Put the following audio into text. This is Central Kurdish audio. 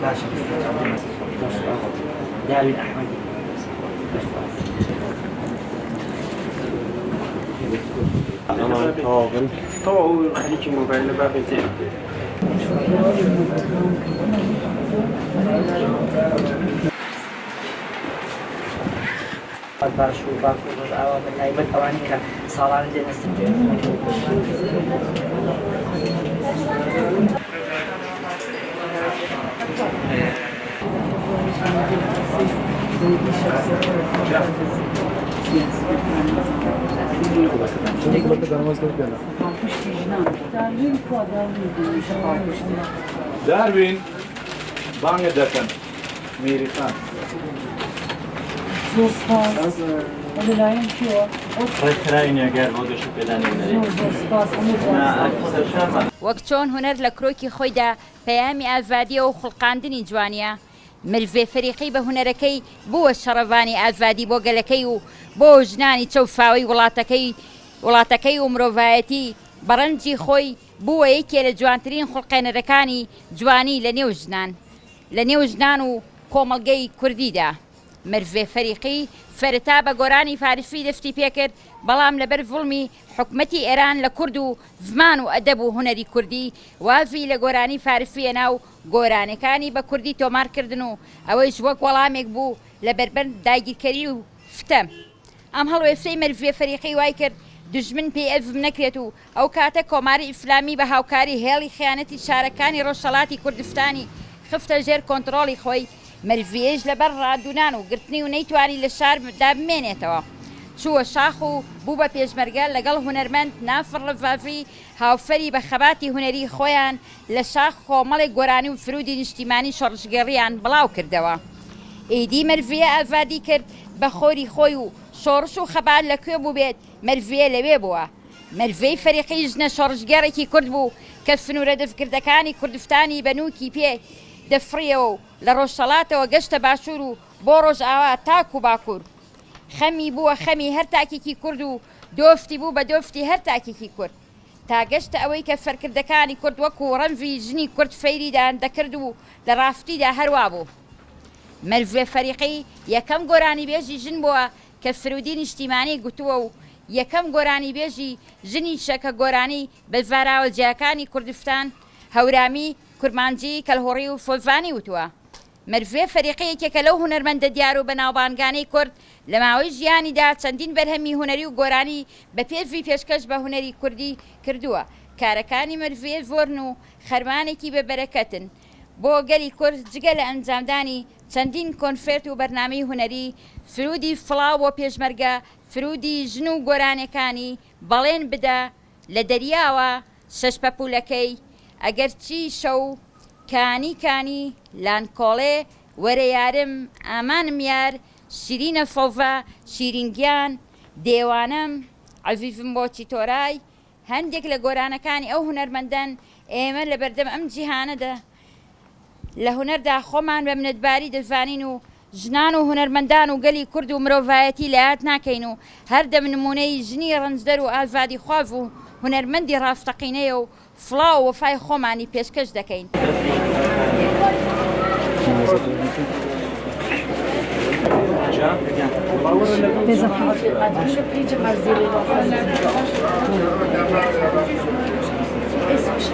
باشا داوين أحمدي أنا طاقم طبعا خليكي موبايل باقي زين باش و باکو ڕۆژ ئاوا بە تایبەت ئەوانی کە ساڵانە دێنە سنجێ داروین بانگ دکن میری خان وەک چۆن هونەر لە کرۆکی خۆیدا پەیامی ئازادیە و خوڵقاندنی جوانیە مرڤێ فەریقی بە هونەرەکەی بووە شەڕەوانی ئازادی بۆ گەلەکەی و بۆ ژنانی چەوفاوی وڵاتەکەی و مرۆڤایەتی بەڕەنجی خۆی بووە یەکێ لە جوانترین خوڵقێنەرەکانی جوانی لە نێو ژنان و کۆمەڵگەی کوردیدا. مرڤێ فەریقی فەرتا بە گۆرانی فارسی دەستی پێکرد بەڵام لەبەر ڤڵمی حکومەتی ئێران لە کورد و زمان و ئەدەب و هونەری کوردی وازی لە گۆرانی فارسیە ناو گۆرانەکانی بە کوردی تۆمارکردن و ئەوەیش وەک وەڵامێک بوو لە بەربەر داگیرکەری و فتەم. ئەم هەڵوێستەی مرڤێ فەریقی وای کرد دژمن پێی ئەزم نەکرێت و ئەو کاتە کۆماری ئیسلامی بە هاوکاری هێڵی خیانەتی شارەکانی ڕۆژهەڵاتی کوردستانی خفتە ژێر کۆنتڕۆڵی خۆی. مرڤێش لەبەر ڕادونان و گرتنی و نەیتوانی لە شاردا بمێنێتەوە. چووە شاخ و بوو بە پێشمەرگە لەگەڵ هونەرمەند نافر ڕەڤافی هاوفەری بە خەباتی هونەری خۆیان لە شاخ کۆمەڵێک گۆرانی و فرودی نیشتیمانی شۆڕشگەڕیان بڵاو کردەوە. ئیدی مرڤێ ئازادی کرد بە خۆری خۆی و شۆڕش و خەبات لەکوێ بوو بێت مرڤێ لەوێ بووە. مرڤەی فەریقی ژنە شۆڕشگەڕێکی کورد بوو کە سنوورە دەستکردەکانی کوردستانی بەنووکی پێ دەفڕیەوە و لە ڕۆژهەڵاتەوە گەشتە باشوور و بۆ ڕۆژ ئاوا تاک و باکوور. خەمی بووە خەمی هەر تاکێکی کورد و دۆفتی بوو بە دۆفتی هەر تاکێکی کورد تا گەشتە ئەوەی کە فەرکردەکانی کورد وەکو ڕەمزی ژنی کورد فەیریدان دەکرد و لە ڕاستیدا هەروە بوو. مرڤێ فەریقی یەکەم گۆرانی بێژی ژن بووە کە فرودی نیشتیمانی گوتووە و یەکەم گۆرانی بێژی ژنی شەکە گۆرانی بە زاراوەجیاکانی کوردستان هەورامی کورمانجی کەلهۆڕی و فۆزانی وتووە. مرڤێ فەریقی یەکێکە لەو هونەرمەندە دیار و بەناوبانگانەی کورد لە ماوەی ژیانیدا چەندین بەرهەمی هونەری و گۆرانی بە پێشوی پێشکەش بە هونەری کوردی کردووە. کارەکانی مرڤێ زۆرن و خەرمانێکی بەبەرەکەتن بۆ گەلی کورد جگە لە ئەنجامدانی چەندین کۆنفێرت و بەرنامەی هونەری فرودی فڵاو بۆ پێشمەرگە فرودی ژن و گۆرانەکانی بەڵێن بدە لە دەریاوە شەش پەپولەکەی ئەگەر چی شەو کانی لانکۆڵێ وەرە یارم ئامانم یار شیرینە فۆڤە شیرینگیان دێوانم عەزیزم بۆچی تۆرای هەندێک لە گۆرانەکانی ئەو هونەرمەندان ئێمە لە بەردەم ئەم جیهانەدا لە هونەردا خۆمان بە منەتباری دەزانین و ژنان و هونەرمەندان و گەلی کورد و مرۆڤایەتی لە یاد ناکەین و هەردەم نمونەی ژنی ڕەنجدەر و ئازادی خواز و هونەرمەندی ڕاستەقینەیە و فڵاو و وەفای خۆمانی پێشکەش دەکەین. Desafio, a gente aprende a fazer